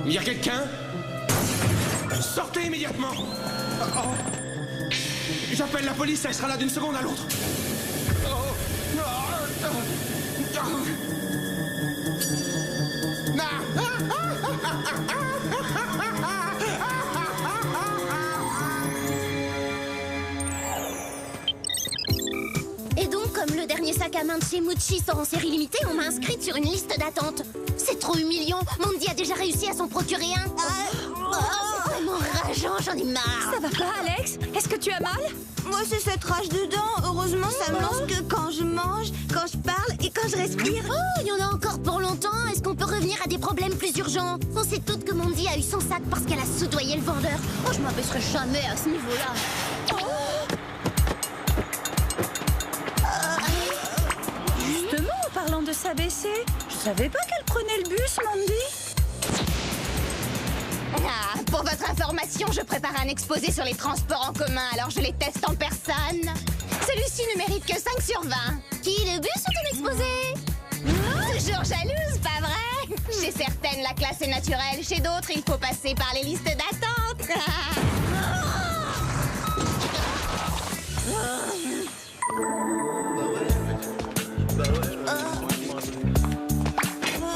Il y a quelqu'un? Sortez immédiatement! J'appelle la police, elle sera là d'une seconde à l'autre. Et donc, comme le dernier sac à main de chez Mucci sort en série limitée, on m'a inscrite sur une liste d'attente. C'est trop humiliant. Mandy a déjà réussi à s'en procurer un. C'est vraiment rageant, j'en ai marre. Ça va pas, Alex? Est-ce que tu as mal? Moi, c'est cette rage dedans. Heureusement, ça me lance que quand je mange, quand je parle et quand je respire. Oh, il y en a encore pour longtemps. Est-ce qu'on peut revenir à des problèmes plus urgents? On sait toutes que Mandy a eu son sac parce qu'elle a soudoyé le vendeur. Oh, je m'abaisserai jamais à ce niveau-là. Justement, en parlant de s'abaisser, je savais pas qu'elle prenait le bus, Mandy. Ah, pour votre information, je prépare un exposé sur les transports en commun, alors je les teste en personne. Celui-ci ne mérite que 5 sur 20. Qui, le bus ou ton exposé? Toujours jalouse, pas vrai? Chez certaines, la classe est naturelle. Chez d'autres, il faut passer par les listes d'attente.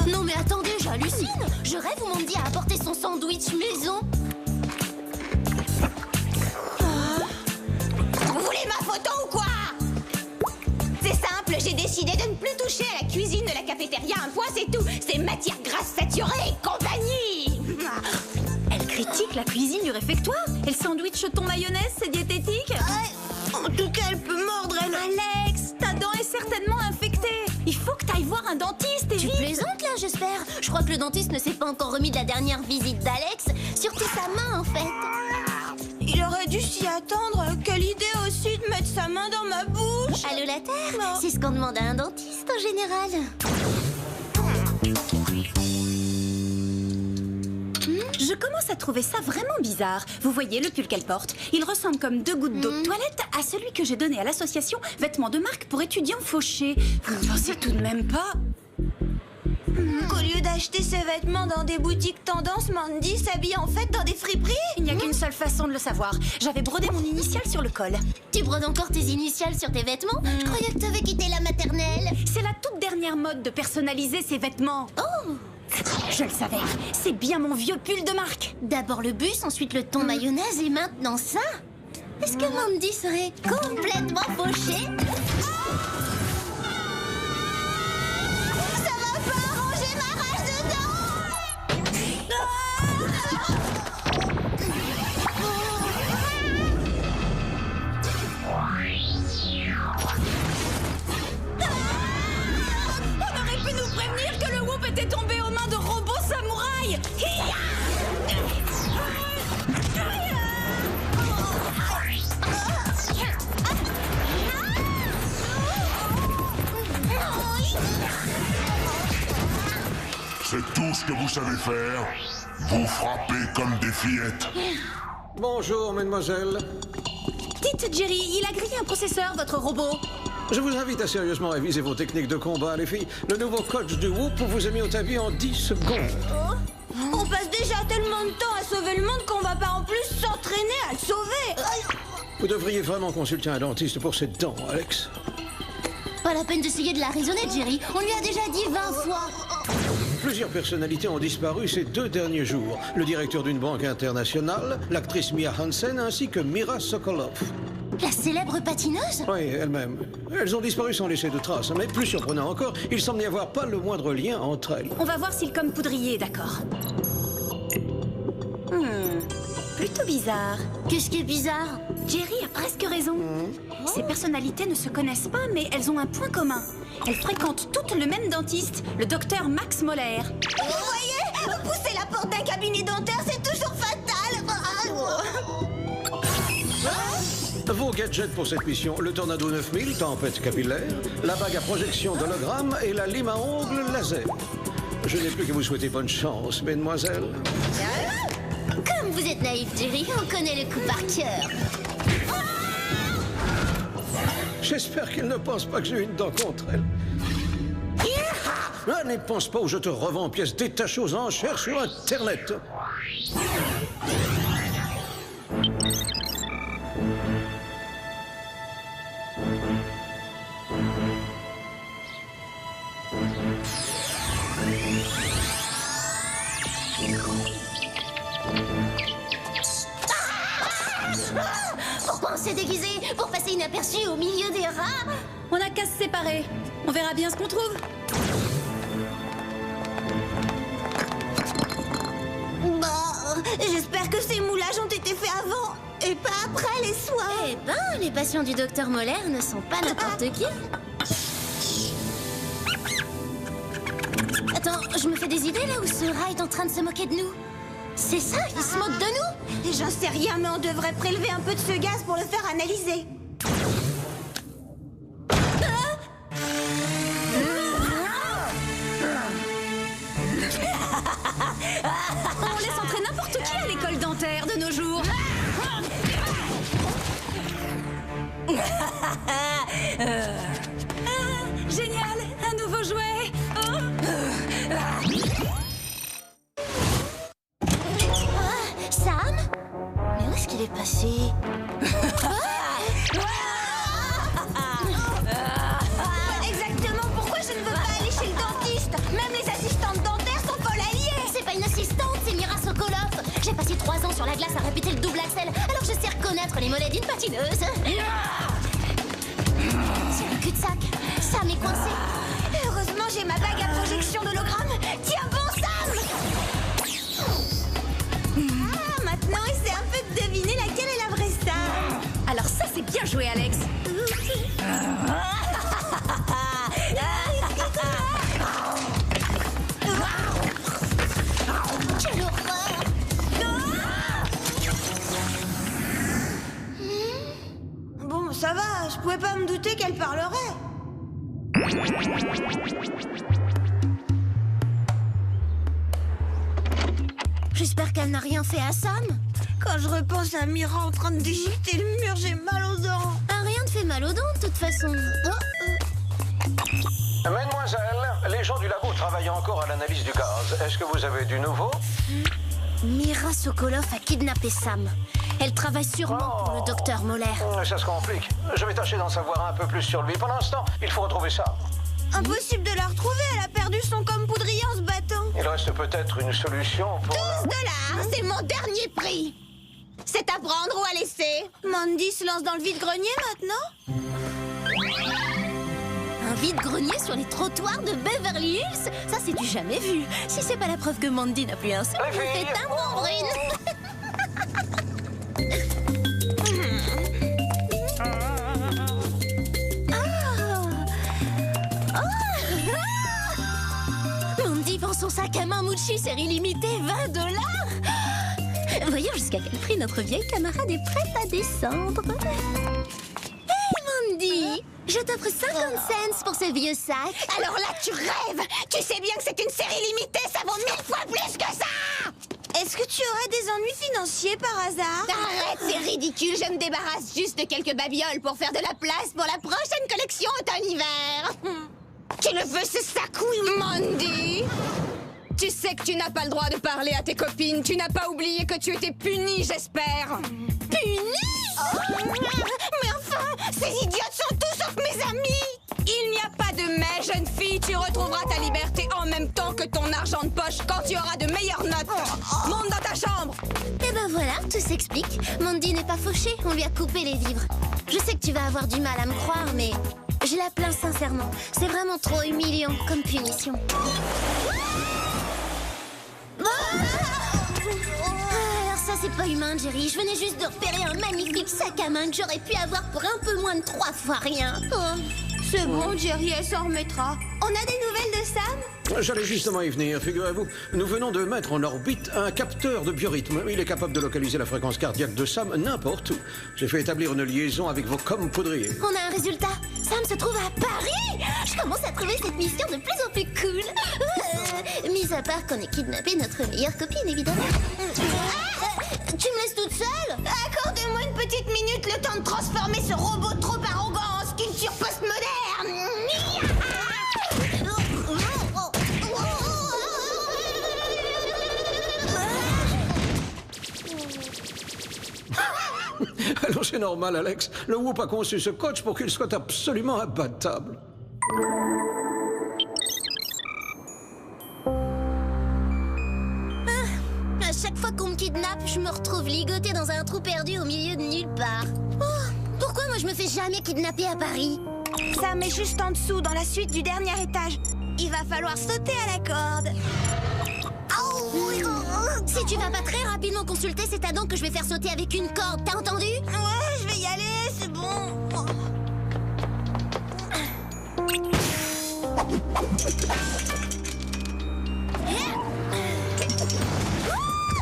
Non mais attendez, j'hallucine. Je rêve où Mandy a apporté son sandwich maison. Vous voulez ma photo ou quoi? C'est simple, j'ai décidé de ne plus toucher à la cuisine de la cafétéria. Un point, c'est tout. C'est matière grasse saturée et compagnie. Elle critique la cuisine du réfectoire. Et le sandwich thon mayonnaise, c'est diététique? En tout cas, elle peut mordre, elle. Alex, ta dent est certainement infectée. Il faut que t'ailles voir un dentiste et Tu vite. plaisantes là, j'espère. Je crois que le dentiste ne s'est pas encore remis de la dernière visite d'Alex. Surtout sa main, en fait. Il aurait dû s'y attendre. Quelle idée aussi de mettre sa main dans ma bouche. Allô la terre? Non. C'est ce qu'on demande à un dentiste en général. Je commence à trouver ça vraiment bizarre. Vous voyez le pull qu'elle porte? Il ressemble comme 2 gouttes d'eau de toilette à celui que j'ai donné à l'association Vêtements de marque pour étudiants fauchés. Vous ne pensez tout de même pas? Qu'au lieu d'acheter ses vêtements dans des boutiques tendance, Mandy s'habille en fait dans des friperies. Il n'y a qu'une seule façon de le savoir. J'avais brodé mon initiale sur le col. Tu brodes encore tes initiales sur tes vêtements? Je croyais que t'avais quitté la maternelle. C'est la toute dernière mode de personnaliser ses vêtements. Oh! Je le savais. C'est bien mon vieux pull de marque. D'abord le bus, ensuite le thon mayonnaise et maintenant ça? Est-ce que Mandy serait complètement fauchée? Ça va pas arranger ma rage dedans. On aurait pu nous prévenir que le whoop était tombé aux mains de robots samouraïs. C'est tout ce que vous savez faire. Vous frappez comme des fillettes. Bonjour, mademoiselle. Dites, Jerry, il a grillé un processeur, votre robot. Je vous invite à sérieusement réviser vos techniques de combat, les filles. Le nouveau coach du Whoop vous a mis au tapis en 10 secondes. On passe déjà tellement de temps à sauver le monde qu'on va pas en plus s'entraîner à le sauver. Vous devriez vraiment consulter un dentiste pour cette dent, Alex. Pas la peine d'essayer de la raisonner, Jerry. On lui a déjà dit 20 fois. Plusieurs personnalités ont disparu ces 2 derniers jours. Le directeur d'une banque internationale, l'actrice Mia Hansen, ainsi que Mira Sokolov. La célèbre patineuse? Oui, elle-même. Elles ont disparu sans laisser de traces. Mais plus surprenant encore, il semble n'y avoir pas le moindre lien entre elles. On va voir s'il comme poudrier, d'accord. Plutôt bizarre. Qu'est-ce qui est bizarre? Jerry a presque raison. Ces personnalités ne se connaissent pas, mais elles ont un point commun. Elles fréquentent toutes le même dentiste, le docteur Max Moller. Vous voyez, pousser la porte d'un cabinet dentaire, c'est toujours fatal. Vos gadgets pour cette mission, le Tornado 9000, tempête capillaire, la bague à projection d'hologramme et la lime à ongles laser. Je n'ai plus que vous souhaiter bonne chance, mesdemoiselles. Comme vous êtes naïf, Jerry, on connaît le coup par cœur. J'espère qu'elle ne pense pas que j'ai une dent contre elle. Ah, n'y pense pas ou je te revends en pièces détachées aux enchères sur Internet. Pourquoi on s'est déguisé? Pour passer inaperçu au milieu des rats? On n'a qu'à se séparer. On verra bien ce qu'on trouve. Bah, j'espère que ces moulages ont été faits avant et pas après les soins. Eh ben, les patients du docteur Moller ne sont pas n'importe qui. Attends, je me fais des idées là où ce rat est en train de se moquer de nous. C'est ça, il se moque de nous? J'en sais rien, mais on devrait prélever un peu de ce gaz pour le faire analyser. On laisse entrer n'importe qui à l'école dentaire de nos jours. Génial, un nouveau jouet. Sam? Mais où est-ce qu'il est passé? Exactement pourquoi je ne veux pas aller chez le dentiste. Même les assistantes dentaires sont folles alliées. C'est pas une assistante, c'est Mira Sokolov. J'ai passé 3 ans sur la glace à répéter le double axel, alors je sais reconnaître les mollets d'une patineuse. C'est le cul-de-sac. Sam est coincé. Heureusement, j'ai ma bague à projection d'hologramme. Tiens bon, Sam. Ah, maintenant, essaie un peu de deviner laquelle est la vraie Sam. Alors ça, c'est bien joué, Alex. Quelle horreur! Bon, ça va, je pouvais pas me douter qu'elle parlerait. J'espère qu'elle n'a rien fait à Sam. Quand je repense à Mira en train de déchiqueter le mur, j'ai mal aux dents. Rien ne fait mal aux dents, de toute façon. Mademoiselle, les gens du labo travaillent encore à l'analyse du gaz. Est-ce que vous avez du nouveau? Mira Sokolov a kidnappé Sam. Elle travaille sûrement pour le docteur Moller. Ça se complique. Je vais tâcher d'en savoir un peu plus sur lui. Pendant l'instant, il faut retrouver ça. Impossible de la retrouver, elle a perdu son comme poudrier en se battant. Il reste peut-être une solution pour... 12 $, c'est mon dernier prix. C'est à prendre ou à laisser. Mandy se lance dans le vide-grenier maintenant? Un vide-grenier sur les trottoirs de Beverly Hills? Ça, c'est du jamais vu. Si c'est pas la preuve que Mandy n'a plus un seul, Les filles. c'est un membrane. Mandy vend son sac à main Mucci série limitée, $20. Voyons jusqu'à quel prix notre vieille camarade est prête à descendre. Hey Mandy, je t'offre 50 cents pour ce vieux sac. Alors là, tu rêves. Tu sais bien que c'est une série limitée, ça vaut 1000 fois plus que ça. Est-ce que tu aurais des ennuis financiers par hasard? Arrête, c'est ridicule. Je me débarrasse juste de quelques babioles pour faire de la place pour la prochaine collection automne-hiver. Tu le veux, ce sac, oui, Mandy? Tu sais que tu n'as pas le droit de parler à tes copines. Tu n'as pas oublié que tu étais punie, j'espère. Punie? Mais enfin, ces idiotes sont tous sauf mes amis. Il n'y a pas de mais, jeune fille. Tu retrouveras ta liberté en même temps que ton argent de poche quand tu auras de meilleures notes. Monte dans ta chambre. Et ben voilà, tout s'explique. Mandy n'est pas fauchée, on lui a coupé les vivres. Je sais que tu vas avoir du mal à me croire, mais je la plains sincèrement. C'est vraiment trop humiliant comme punition. Alors ça, c'est pas humain, Jerry. Je venais juste de repérer un magnifique sac à main que j'aurais pu avoir pour un peu moins de 3 fois rien. C'est bon, Jerry, elle s'en remettra. On a des nouvelles de Sam? J'allais justement y venir, figurez-vous. Nous venons de mettre en orbite un capteur de biorhythme. Il est capable de localiser la fréquence cardiaque de Sam n'importe où. J'ai fait établir une liaison avec vos commes poudriers. On a un résultat. Sam se trouve à Paris. Je commence à trouver cette mission de plus en plus cool. Mis à part qu'on ait kidnappé notre meilleure copine, évidemment. Tu me laisses toute seule? Accordez-moi une petite minute le temps de transformer ce robot trop arrogant en sculpture postmoderne. Alors c'est normal, Alex. Le Whoop a conçu ce coach pour qu'il soit absolument imbattable. À chaque fois qu'on me kidnappe, je me retrouve ligotée dans un trou perdu au milieu de nulle part. Oh, pourquoi moi je me fais jamais kidnapper à Paris? Sam est juste en dessous, dans la suite du dernier étage. Il va falloir sauter à la corde. Si tu vas pas très rapidement consulter cet addon que je vais faire sauter avec une corde, t'as entendu? Ouais, je vais y aller, c'est bon.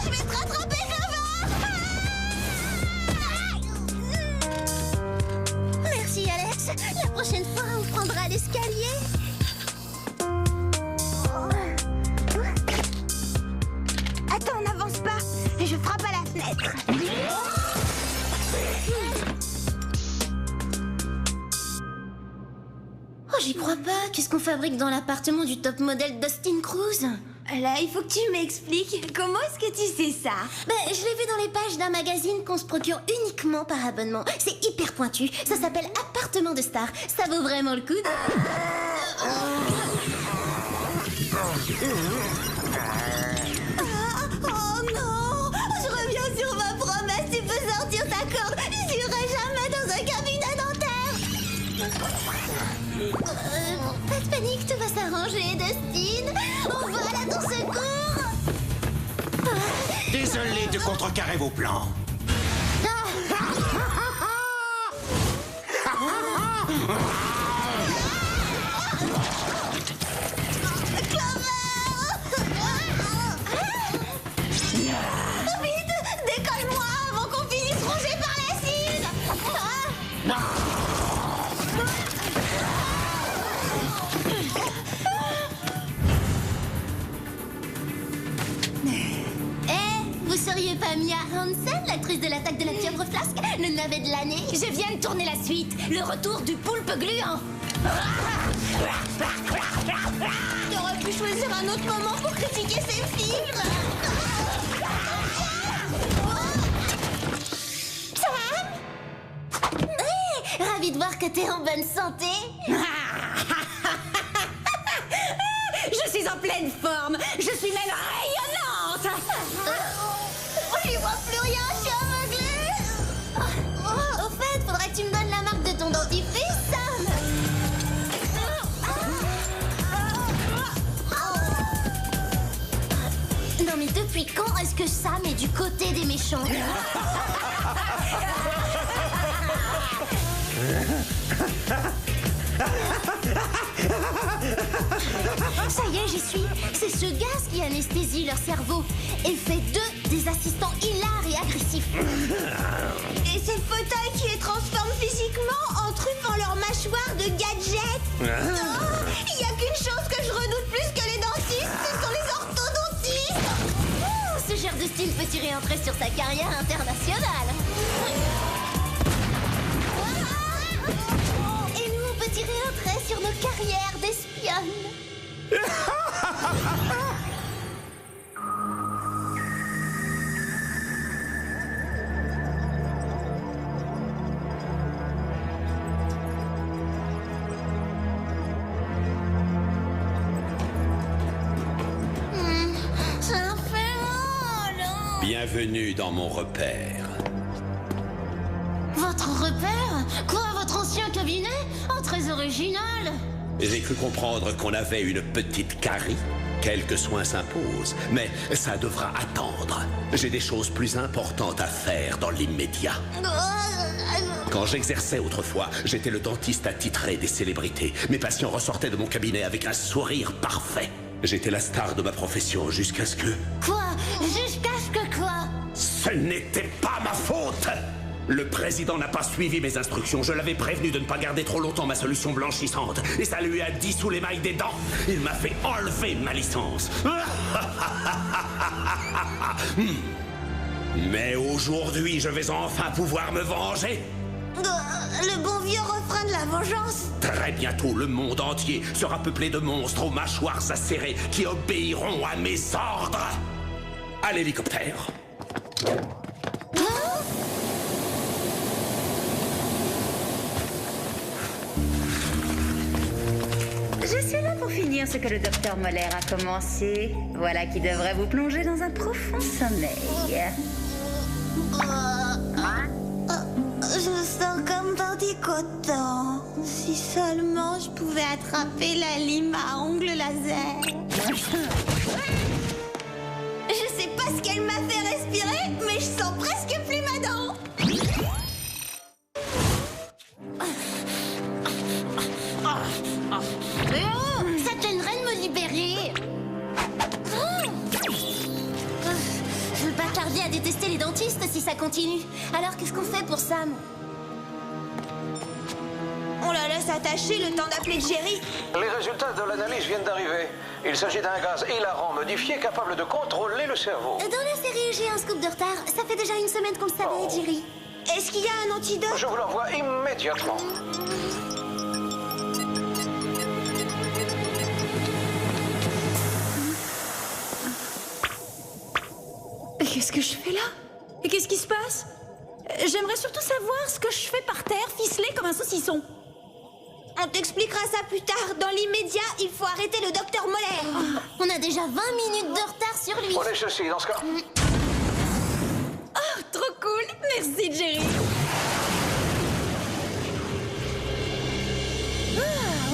Je vais te rattraper, Merci, Alex. La prochaine fois, on prendra l'escalier. Attends, n'avance pas. Je frappe à la fenêtre. Oh, j'y crois pas. Qu'est-ce qu'on fabrique dans l'appartement du top modèle Dustin Cruise? Là, il faut que tu m'expliques. Comment est-ce que tu sais ça? Ben, je l'ai vu dans les pages d'un magazine qu'on se procure uniquement par abonnement. C'est hyper pointu. Ça s'appelle Appartement de Star. Ça vaut vraiment le coup de... Oh non! Je reviens sur ma promesse. Tu peux sortir ta corde. Je n'irai jamais dans un cabinet dentaire. Pas de panique, tout va s'arranger, Dustin. On vole à ton secours. Désolé de contrecarrer vos plans. Vite! Décolle-moi avant qu'on finisse rongé par l'acide! Vous seriez pas Mia Hansen, l'actrice de l'attaque de la fièvre flasque, le navet de l'année? Je viens de tourner la suite. Le retour du poulpe gluant. T'aurais pu choisir un autre moment pour critiquer ces films! Ravi de voir que t'es en bonne santé. Je suis en pleine forme. Je suis même rayonnante. Je n'y vois plus rien, je suis aveuglée. Au fait, faudrait que tu me donnes la marque de ton dentifrice, Sam. Non mais depuis quand est-ce que Sam est du côté des méchants? Ça y est, j'y suis. C'est ce gaz qui anesthésie leur cerveau et fait d'eux des assistants hilars et agressifs. Et ces fauteuils qui les transforment physiquement en truffant leur mâchoire de gadgets. Il n'y a qu'une chose que je redoute plus que les dentistes, ce sont les orthodontistes. Ce genre de style peut tirer un trait sur sa carrière internationale. Et nous, on peut tirer un trait sur nos carrières d'espionnes. Ça fait mal. Bienvenue dans mon repère. Votre repère? Quoi, votre ancien cabinet? Oh, très original. J'ai cru comprendre qu'on avait une petite carie. Quelques soins s'imposent, mais ça devra attendre. J'ai des choses plus importantes à faire dans l'immédiat. Quand j'exerçais autrefois, j'étais le dentiste attitré des célébrités. Mes patients ressortaient de mon cabinet avec un sourire parfait. J'étais la star de ma profession jusqu'à ce que... Quoi? Jusqu'à ce que quoi? Ce n'était pas ma faute! Le président n'a pas suivi mes instructions. Je l'avais prévenu de ne pas garder trop longtemps ma solution blanchissante. Et ça lui a dissous l'émail des dents. Il m'a fait enlever ma licence. Mais aujourd'hui, je vais enfin pouvoir me venger. Le bon vieux refrain de la vengeance. Très bientôt, le monde entier sera peuplé de monstres aux mâchoires acérées qui obéiront à mes ordres. À l'hélicoptère. Je suis là pour finir ce que le docteur Moller a commencé. Voilà qui devrait vous plonger dans un profond sommeil. Je sens comme dans des cotons. Si seulement je pouvais attraper la lime à ongles laser. Je sais pas ce qu'elle m'a fait respirer, mais je sens presque plus ma dent. Ça te gênerait de me libérer? Je veux pas tarder à détester les dentistes si ça continue. Alors qu'est-ce qu'on fait pour Sam? On la laisse attacher le temps d'appeler Jerry. Les résultats de l'analyse viennent d'arriver. Il s'agit d'un gaz hilarant modifié capable de contrôler le cerveau. Dans la série, j'ai un scoop de retard. Ça fait déjà une semaine qu'on le savait, Jerry. Est-ce qu'il y a un antidote? Je vous l'envoie immédiatement. Qu'est-ce que je fais là? Et qu'est-ce qui se passe? J'aimerais surtout savoir ce que je fais par terre, ficelé comme un saucisson. On t'expliquera ça plus tard. Dans l'immédiat, il faut arrêter le docteur Moller. On a déjà 20 minutes de retard sur lui. Prenez ceci, dans ce cas. Oh, trop cool! Merci, Jerry.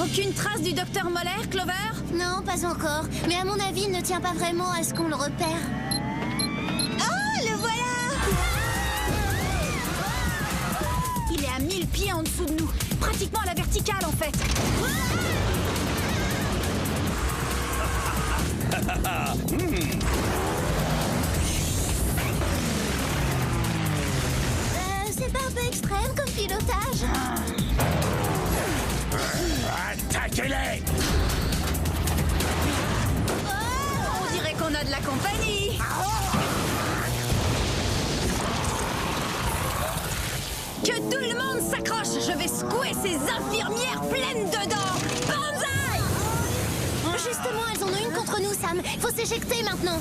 Aucune trace du docteur Moller, Clover? Non, pas encore. Mais à mon avis, il ne tient pas vraiment à ce qu'on le repère. Oh, le voilà! Il est à 1000 pieds en dessous de nous. Pratiquement à la verticale, en fait. C'est pas un peu extrême comme pilotage? Attaquez-les! On dirait qu'on a de la compagnie. Que tout le monde s'accroche. Je vais secouer ces infirmières pleines de dents. Banzai! Justement, elles en ont une contre nous, Sam. Faut s'éjecter maintenant.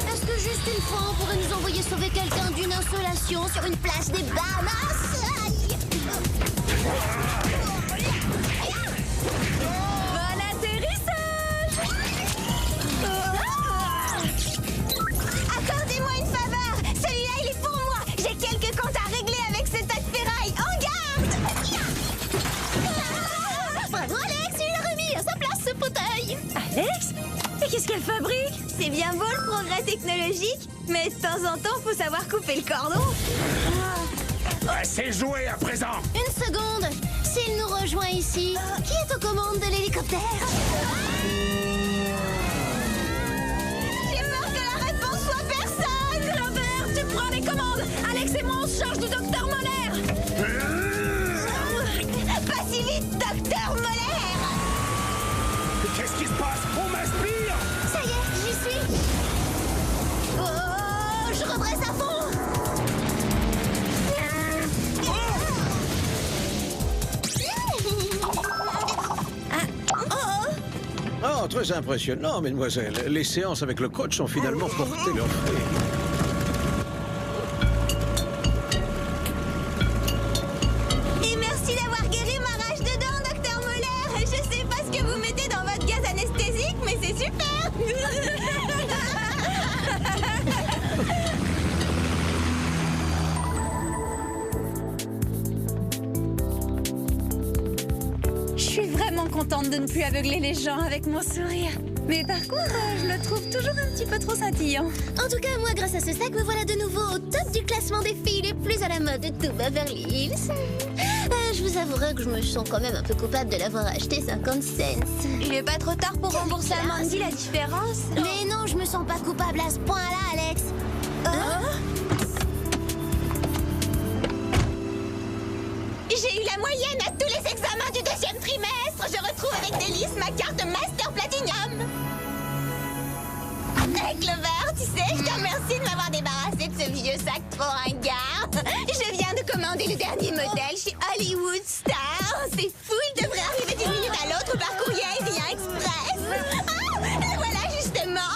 Est-ce que juste une fois, on pourrait nous envoyer sauver quelqu'un d'une insolation sur une plage des Bahamas? Aïe. Bon atterrissage! Accordez-moi une faveur. Celui-là, il est pour moi. J'ai quelques comptes à régler avec cet tas de ferraille. En garde! Bravo, Alex, il a remis à sa place ce fauteuil. Alex? Et qu'est-ce qu'elle fabrique? C'est bien beau le progrès technologique, mais de temps en temps, faut savoir couper le cordon. C'est joué à présent! Une seconde. S'il nous rejoint ici, qui est aux commandes de l'hélicoptère? J'ai peur que la réponse soit personne. Clover, tu prends les commandes. Alex et moi, on se charge du docteur Moller. Pas si vite, docteur Moller. Qu'est-ce qui se passe? On m'aspire! Ça y est, j'y suis. Oh, je redresse à fond. Oh, très impressionnant, mesdemoiselles. Les séances avec le coach ont finalement porté leurs fruits. Et merci d'avoir guéri ma rage de dents, docteur Moller. Je sais pas ce que vous mettez dans votre gaz anesthésique, mais c'est super. Je suis vraiment contente de ne plus aveugler les gens avec mon sourire. Mais par contre, je le trouve toujours un petit peu trop scintillant. En tout cas, moi, grâce à ce sac, me voilà de nouveau au top du classement des filles les plus à la mode de tout Beverly Hills. Je vous avouerai que je me sens quand même un peu coupable de l'avoir acheté 50 cents. Il est pas trop tard pour rembourser à Mandy la différence. Mais non, je me sens pas coupable à ce point-là, Alex. J'ai eu la moyenne à tous les examens du 2e trimestre. Je retrouve avec délice ma carte Master Platinum. Hey Clover, tu sais, je te remercie de m'avoir débarrassé de ce vieux sac trop ringard. Je viens de commander le dernier modèle chez Hollywood Star. C'est fou, il devrait arriver d'une minute à l'autre par courrier Aérien Express. Ah, le voilà justement.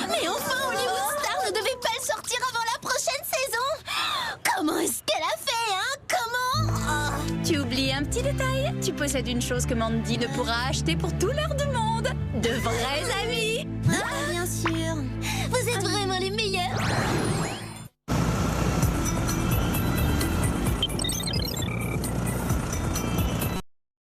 Mais enfin, Hollywood Star ne devait pas le sortir avant la prochaine saison. Comment est-ce petit détail, tu possèdes une chose que Mandy ne pourra acheter pour tout l'or du monde. De vrais amis. Bien sûr. Vous êtes vraiment